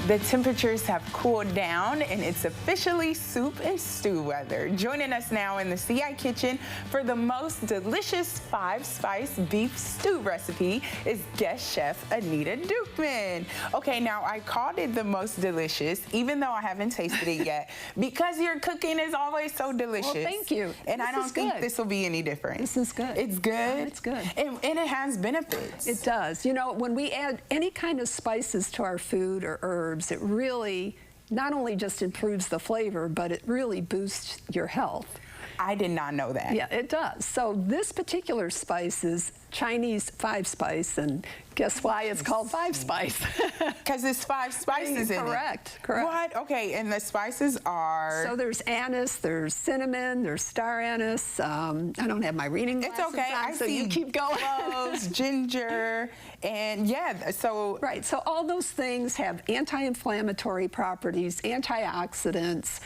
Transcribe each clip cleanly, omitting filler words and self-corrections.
The temperatures have cooled down and it's officially soup and stew weather. Joining us now in the CI kitchen for the most delicious 5-spice beef stew recipe is guest chef Anita Dukeman. Okay, now I called it the most delicious, even though I haven't tasted it yet, because your cooking is always so delicious. Well, thank you. And I don't think this will be any different. This is good. It's good? Yeah, it's good. And it has benefits. It does. You know, when we add any kind of spices to our food or herbs, it really not only just improves the flavor, but it really boosts your health. I did not know that. Yeah, it does. So this particular spice is Chinese 5-spice, and guess why it's called 5-spice? Because it's 5 spices in it. Correct. What? Okay, and the spices are? So there's anise, there's cinnamon, there's star anise. I don't have my reading glasses It's okay. on, so you keep going. Cloves, ginger, and yeah, so. Right, so all those things have anti-inflammatory properties, antioxidants,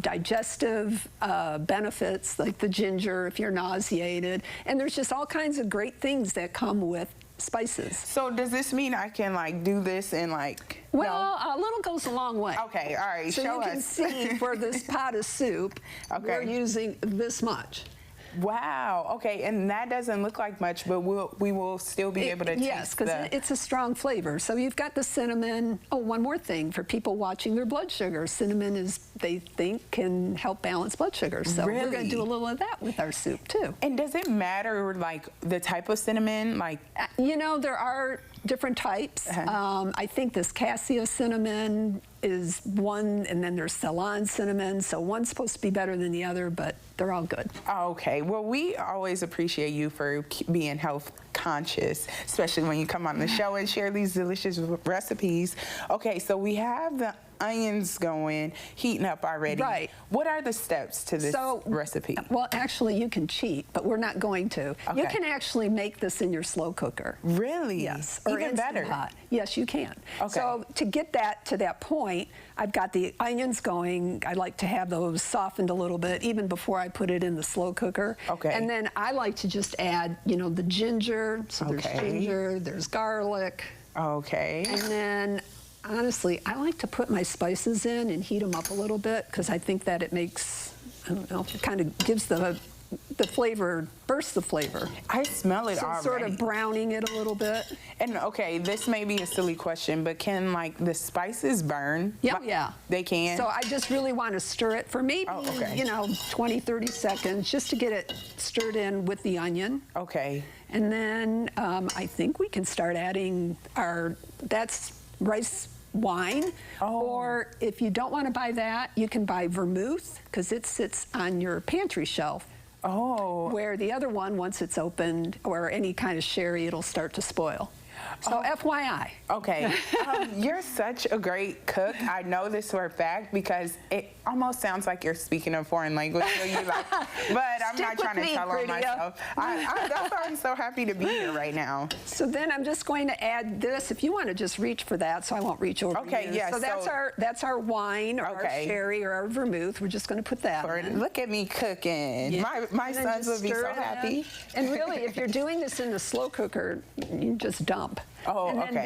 digestive benefits, like the ginger if you're nauseated, and there's just all kinds of great things that come with spices. So does this mean I can like do this and like? Well, a little goes a long way. Okay, all right, so show us. So you can see for this pot of soup, we're using this much. Wow. Okay, and that doesn't look like much, but we will still be able to taste. Yes, because it's a strong flavor. So you've got the cinnamon. Oh, one more thing for people watching their blood sugar. Cinnamon is, they think, can help balance blood sugar. So we're going to do a little of that with our soup too. And does it matter like the type of cinnamon? Like, you know, there are different types. I think this cassia cinnamon is one, and then there's Ceylon cinnamon. So one's supposed to be better than the other, but they're all good. Okay, well, we always appreciate you for being health conscious, especially when you come on the show and share these delicious recipes. Okay, so we have the onions going, heating up already. Right. What are the steps to this recipe? Well, actually, you can cheat, but we're not going to. Okay. You can actually make this in your slow cooker. Really? Yes. Or even better. Pot. Yes, you can. Okay. So to get that to that point, I've got the onions going. I like to have those softened a little bit, even before I put it in the slow cooker. Okay. And then I like to just add, you know, the ginger. So there's ginger, there's garlic. Okay. And then, honestly, I like to put my spices in and heat them up a little bit, because I think that it makes, I don't know, it kind of gives the flavor, bursts the flavor. I smell it already. Sort of browning it a little bit. And okay, this may be a silly question, but can like the spices burn? Yeah. They can? So I just really want to stir it for maybe, you know, 20, 30 seconds, just to get it stirred in with the onion. Okay. And then I think we can start adding that's rice wine. Or if you don't want to buy that, you can buy vermouth, because it sits on your pantry shelf. Where the other one, once it's opened, or any kind of sherry, it'll start to spoil. So FYI. Okay. You're such a great cook. I know this for a fact, because it almost sounds like you're speaking a foreign language. So you're like, but I'm not trying to tell on myself. That's why I'm so happy to be here right now. So then I'm just going to add this. If you want to just reach for that, so I won't reach over you. Yeah. So that's our wine, or our sherry, or our vermouth. We're just going to put that in. Look at me cooking. Yeah. My sons would be so happy. And really, if you're doing this in the slow cooker, you just dump. And then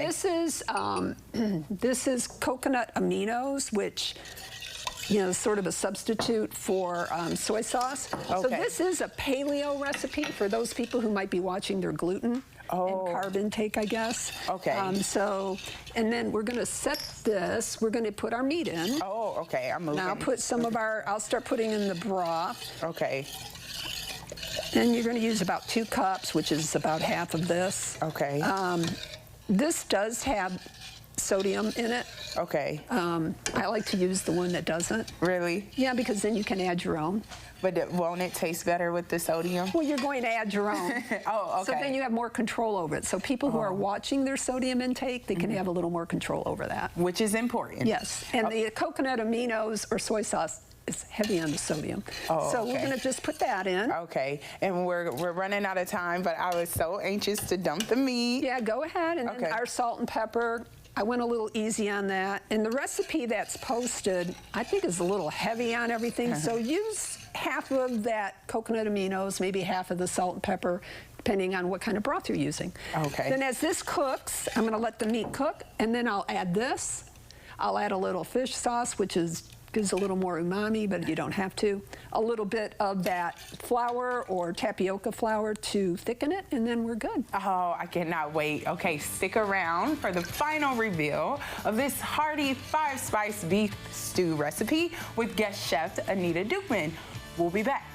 this is coconut aminos, which, you know, is sort of a substitute for soy sauce. So this is a paleo recipe for those people who might be watching their gluten and carb intake, I guess. And then we're going to set this. We're going to put our meat in. I'm moving. Now I'll put some of I'll start putting in the broth. Okay. And you're going to use about 2 cups, which is about half of this. Okay. This does have sodium in it. Okay. I like to use the one that doesn't. Really? Yeah, because then you can add your own. But won't it taste better with the sodium? Well, you're going to add your own. So then you have more control over it. So people who are watching their sodium intake, they can have a little more control over that. Which is important. Yes. And the coconut aminos or soy sauce is heavy on the sodium. So we're going to just put that in. Okay. And we're running out of time, but I was so anxious to dump the meat. Yeah, go ahead. And then our salt and pepper. I went a little easy on that. And the recipe that's posted, I think, is a little heavy on everything. So use half of that coconut aminos, maybe half of the salt and pepper, depending on what kind of broth you're using. Then as this cooks, I'm going to let the meat cook, and then I'll add this. I'll add a little fish sauce, which gives a little more umami, but you don't have to. A little bit of that flour or tapioca flour to thicken it, and then we're good. Oh, I cannot wait. Okay, stick around for the final reveal of this hearty 5-spice beef stew recipe with guest chef Anita Dukeman. We'll be back.